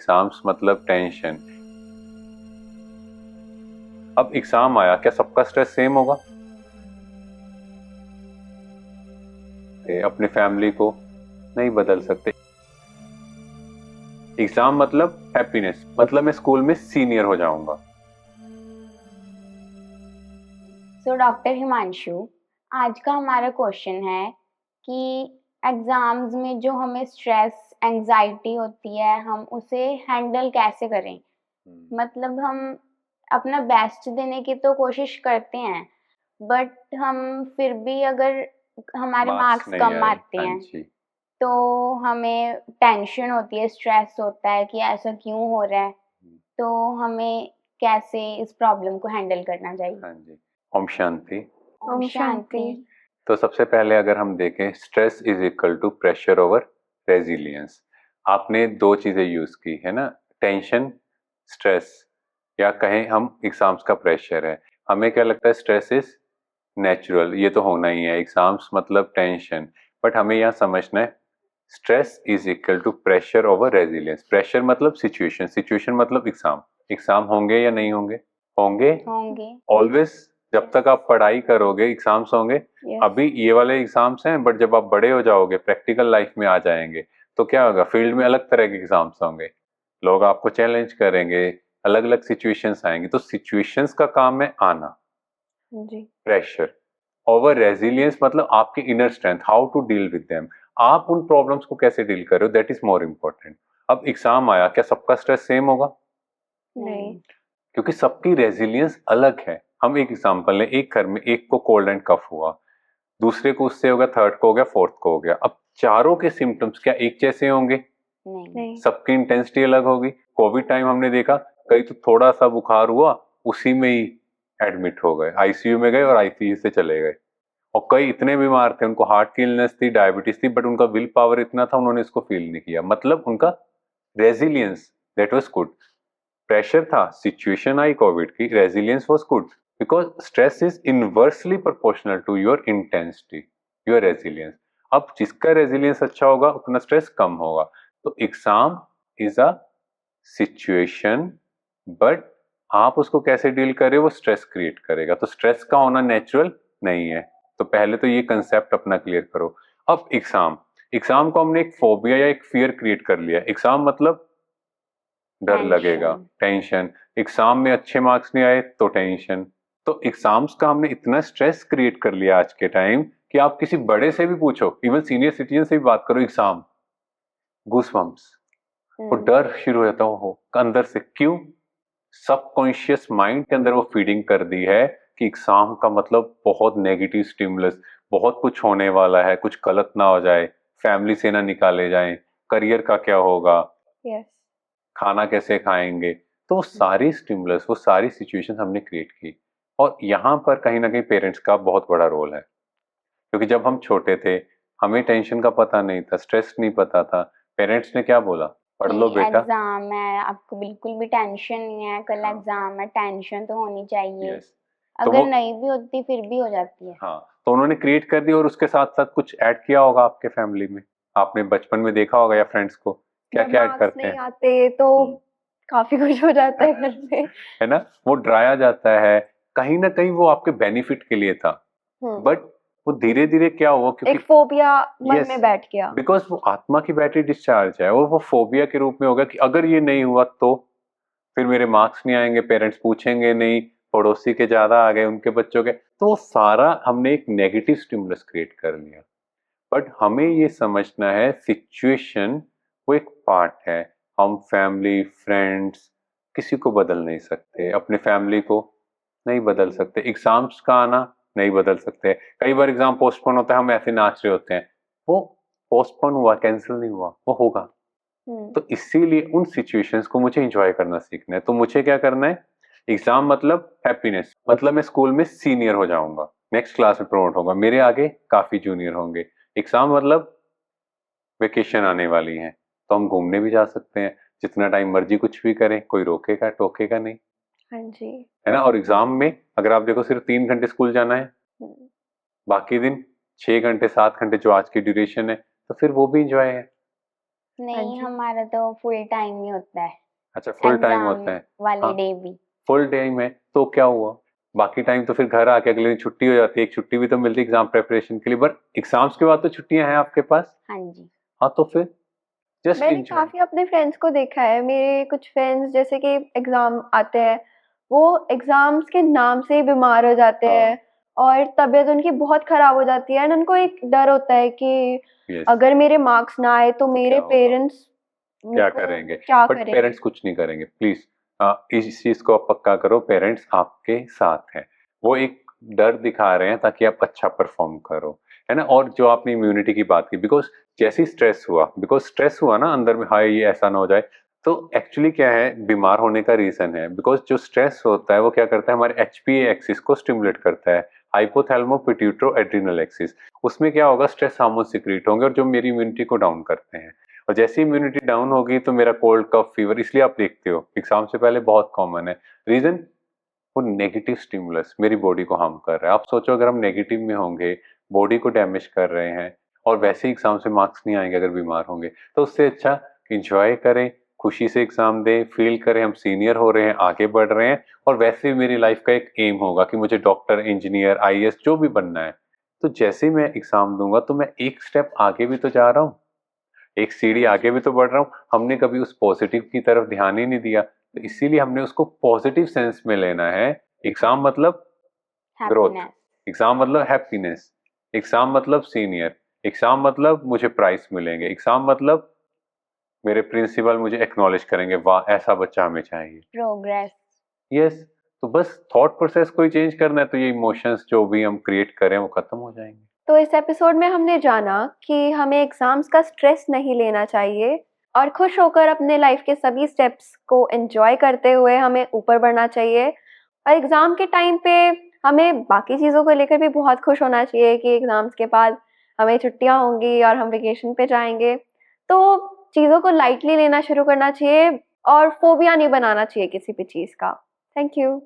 Exams मतलब tension. अब exam आया, क्या सबका स्ट्रेस सेम होगा? अपने फैमिली को नहीं बदल सकते। एग्जाम मतलब हैप्पीनेस, मतलब मैं स्कूल में सीनियर हो जाऊंगा। सो डॉक्टर हिमांशु, आज का हमारा क्वेश्चन है कि एग्जाम्स में जो हमें स्ट्रेस एंजाइटी होती है हम उसे हैंडल कैसे करें। मतलब हम अपना बेस्ट देने की तो कोशिश करते हैं, बट हम फिर भी अगर हमारे मार्क्स मार्क्स नहीं कम आए, आते हाँ हैं जी। तो हमें टेंशन होती है, स्ट्रेस होता है कि ऐसा क्यों हो रहा है। तो हमें कैसे इस प्रॉब्लम को हैंडल करना चाहिए। हाँ जी। ओम शांति। ओम शांति। तो सबसे पहले अगर हम देखें, stress is equal to pressure over resilience. आपने दो चीजें यूज की है ना, टेंशन, स्ट्रेस, या कहें हम एग्जाम्स का प्रेशर है। हमें क्या लगता है, स्ट्रेस इज नेचुरल, ये तो होना ही है, एग्जाम्स मतलब टेंशन। बट हमें यहाँ समझना है, stress is equal to pressure over resilience. Pressure मतलब सिचुएशन, सिचुएशन मतलब एग्जाम। एग्जाम होंगे या नहीं होंगे? होंगे। होंगे। ऑलवेज। जब तक आप पढ़ाई करोगे एग्जाम्स होंगे। यस। अभी ये वाले एग्जाम्स हैं, बट जब आप बड़े हो जाओगे, प्रैक्टिकल लाइफ में आ जाएंगे, तो क्या होगा, फील्ड में अलग तरह के एग्जाम्स होंगे। लोग आपको चैलेंज करेंगे, अलग अलग सिचुएशंस आएंगी, तो सिचुएशंस का काम है आना। जी। प्रेशर ओवर रेजिलियंस मतलब आपकी inner strength, how to deal with them. आप उन प्रॉब्लम्स को कैसे डील कर रहे हो, दैट इज मोर इम्पोर्टेंट। अब एग्जाम आया, क्या सबका स्ट्रेस सेम होगा? नहीं। क्योंकि सबकी रेजिलियंस अलग है। हम एक एग्जांपल लें, एक घर में एक को कोल्ड एंड कफ हुआ, दूसरे को उससे हो गया, थर्ड को हो गया, फोर्थ को हो गया। अब चारों के सिम्टम्स क्या एक जैसे होंगे? नहीं। सबकी इंटेंसिटी अलग होगी। कोविड टाइम हमने देखा, कई तो थोड़ा सा बुखार हुआ, उसी में ही एडमिट हो गए, आईसीयू में गए और आईसीयू से चले गए। और कई इतने बीमार थे, उनको हार्ट की इलनेस थी, डायबिटीज थी, बट उनका विल पावर इतना था, उन्होंने इसको फील नहीं किया। मतलब उनका resilience, that was good. Pressure था, सिचुएशन आई कोविड की, resilience was good, because stress is inversely proportional to your intensity, your resilience. अब जिसका रेजिलियंस अच्छा होगा उतना स्ट्रेस कम होगा। तो exam is a situation, but आप उसको कैसे डील कर रहे हो वो स्ट्रेस क्रिएट करेगा। तो स्ट्रेस का होना नेचुरल नहीं है। तो पहले तो ये कंसेप्ट अपना क्लियर करो। अब एग्जाम, एग्जाम को हमने एक फोबिया या एक फियर क्रिएट कर लिया। एग्जाम मतलब डर लगेगा, टेंशन। टेंशन। एग्जाम में अच्छे मार्क्स नहीं आए तो टेंशन। तो एग्जाम्स का हमने इतना स्ट्रेस क्रिएट कर लिया आज के टाइम कि आप किसी बड़े से भी पूछो, इवन सीनियर सिटीजन से भी बात करो, एग्जाम, गूसबम्प्स, वो डर शुरू हो जाता हो अंदर से। क्यों? सबकॉन्शियस माइंड के अंदर वो फीडिंग कर दी है कि एग्जाम का मतलब बहुत नेगेटिव स्टिमुलस, बहुत कुछ होने वाला है, कुछ गलत ना हो जाए, फैमिली से ना निकाले जाएं, करियर का क्या होगा, यस। खाना कैसे खाएंगे। तो वो सारी स्टिमुलस, वो सारी सिचुएशन हमने क्रिएट की। और यहाँ पर कहीं ना कहीं पेरेंट्स का बहुत बड़ा रोल है, क्योंकि जब हम छोटे थे, हमें टेंशन का पता नहीं था, स्ट्रेस नहीं पता था। पेरेंट्स ने क्या बोला, पढ़ कि लो बेटा। एग्जाम है, आपको बिल्कुल भी टेंशन नहीं है, कल हाँ। एग्जाम है, टेंशन तो होनी चाहिए। यस। तो अगर वो, नहीं भी होती फिर भी हो जाती है। हाँ, तो उन्होंने क्रिएट कर दी, और उसके साथ साथ कुछ ऐड किया होगा आपके फैमिली में। आपने बचपन में देखा होगा, या फ्रेंड्स को, क्या जब क्या ऐड मार्क्स करते नहीं हैं। आते तो काफी कुछ हो जाता है घर पे। है ना, वो डराया जाता है। कहीं ना कहीं वो आपके बेनिफिट के लिए था, हम्म। बट वो धीरे धीरे क्या हुआ, क्योंकि एक फोबिया मन यस, में बैठ गया। बिकॉज वो आत्मा की बैटरी डिस्चार्ज है, और वो फोबिया के रूप में होगा कि अगर ये नहीं हुआ तो फिर मेरे मार्क्स नहीं आएंगे, पेरेंट्स पूछेंगे नहीं, पड़ोसी के ज्यादा आ गए, उनके बच्चों के। तो वो सारा हमने एक नेगेटिव स्टिमुलस क्रिएट कर लिया। बट हमें ये समझना है, सिचुएशन वो एक पार्ट है। हम फैमिली, फ्रेंड्स, किसी को बदल नहीं सकते, अपने फैमिली को नहीं बदल सकते, एग्जाम्स का आना नहीं बदल सकते। कई बार एग्जाम पोस्टपोन होता है, हम ऐसे नाच रहे होते हैं, वो पोस्टपोन हुआ, कैंसिल नहीं हुआ, वो होगा। हम्म। तो इसीलिए उन सिचुएशंस को मुझे एंजॉय करना सीखना है। तो मुझे क्या करना है, एग्जाम मतलब हैप्पीनेस, मतलब मैं स्कूल में सीनियर हो जाऊंगा, नेक्स्ट क्लास में प्रमोट होगा, मेरे आगे काफी जूनियर होंगे। एग्जाम मतलब वेकेशन आने वाली है, तो हम घूमने भी जा सकते हैं, जितना टाइम मर्जी कुछ भी करें, कोई रोकेगा टोकेगा नहीं। हाँ जी। है ना। और एग्जाम में अगर आप देखो, सिर्फ 3 घंटे स्कूल जाना है, हम्म। बाकी दिन 6 घंटे 7 घंटे जो आज की ड्यूरेशन है, तो फिर वो भी इंजॉय है। नहीं, जी। हमारा तो फुल टाइम ही होता है, अच्छा, फुल टाइम एग्जाम होता है। वाले हाँ, डे भी। फुल टाइम है तो क्या हुआ, बाकी टाइम तो फिर घर आके अगले दिन छुट्टी हो जाती है, एक छुट्टी भी तो मिलती है एग्जाम प्रिपरेशन के लिए, बट एग्जाम्स के बाद तो छुट्टियां हैं आपके पास। हाँ जी। हाँ, तो फिर जस्ट मैंने एंजॉय। काफी अपने फ्रेंड्स को देखा है, मेरे कुछ फ्रेंड्स जैसे कि एग्जाम आते हैं, वो एग्जाम्स के नाम से ही बीमार हो जाते हाँ, हैं और तबीयत उनकी बहुत खराब हो जाती है। एंड उनको एक डर होता है कि यस, अगर मेरे मार्क्स ना आए तो तो क्या मेरे होगा, पेरेंट्स मेरे क्या को करेंगे। क्या बट करेंगे। पेरेंट्स कुछ नहीं करेंगे, प्लीज। इस चीज को आप पक्का करो, पेरेंट्स आपके साथ हैं। वो एक डर दिखा रहे हैं ताकि आप अच्छा परफॉर्म करो, है ना। और जो आपने इम्यूनिटी की बात की, बिकॉज जैसे ही स्ट्रेस हुआ ना अंदर में, हाय ये ऐसा ना हो जाए, तो एक्चुअली क्या है, बीमार होने का रीजन है, बिकॉज जो स्ट्रेस होता है वो क्या करता है, हमारे एचपीए एक्सिस को स्टिमुलेट करता है, हाइपोथैलेमो पिट्यूटरो एड्रिनल एक्सिस। उसमें क्या होगा, स्ट्रेस हार्मोन सिक्रीट होंगे और जो मेरी इम्यूनिटी को डाउन करते हैं। और जैसे इम्यूनिटी डाउन होगी तो मेरा कोल्ड कफ फीवर, इसलिए आप देखते हो एग्जाम से पहले बहुत कॉमन है। रीजन, वो नेगेटिव स्टिमुलस मेरी बॉडी को हार्म कर रहा है। आप सोचो अगर हम नेगेटिव में होंगे, बॉडी को डैमेज कर रहे हैं, और वैसे ही एग्जाम से मार्क्स नहीं आएंगे अगर बीमार होंगे, तो उससे अच्छा इंजॉय करें, खुशी से एग्जाम दें, फील करें हम सीनियर हो रहे हैं, आगे बढ़ रहे हैं। और वैसे ही मेरी लाइफ का एक एम होगा कि मुझे डॉक्टर, इंजीनियर, आईएएस जो भी बनना है, तो जैसे ही मैं एग्जाम दूंगा तो मैं एक स्टेप आगे भी तो जा रहा हूँ, एक सीढ़ी आगे भी तो बढ़ रहा हूँ। हमने कभी उस पॉजिटिव की तरफ ध्यान ही नहीं दिया, तो इसीलिए हमने उसको पॉजिटिव सेंस में लेना है। एग्जाम मतलब ग्रोथ, हैप्पीनेस। एग्जाम मतलब हैप्पीनेस, एग्जाम मतलब सीनियर, एग्जाम मतलब मुझे प्राइज मिलेंगे, एग्जाम मतलब मेरे प्रिंसिपल मुझे एक्नॉलेज करेंगे, वाह ऐसा बच्चा हमें चाहिए। प्रोग्रेस। यस, तो बस थॉट प्रोसेस को ही चेंज करना है, तो ये इमोशंस जो भी हम क्रिएट करें वो खत्म हो जाएंगे। तो इस एपिसोड में हमने जाना कि हमें एग्जाम्स का स्ट्रेस नहीं लेना चाहिए और खुश होकर अपने लाइफ के सभी स्टेप्स को एंजॉय करते हुए हमें ऊपर बढ़ना चाहिए। और एग्जाम के टाइम पे हमें बाकी चीज़ों को लेकर भी बहुत खुश होना चाहिए कि एग्जाम्स के बाद हमें छुट्टियां होंगी और हम वेकेशन पे जाएंगे। तो चीज़ों को लाइटली लेना शुरू करना चाहिए और फोबिया नहीं बनाना चाहिए किसी भी चीज़ का। Thank you.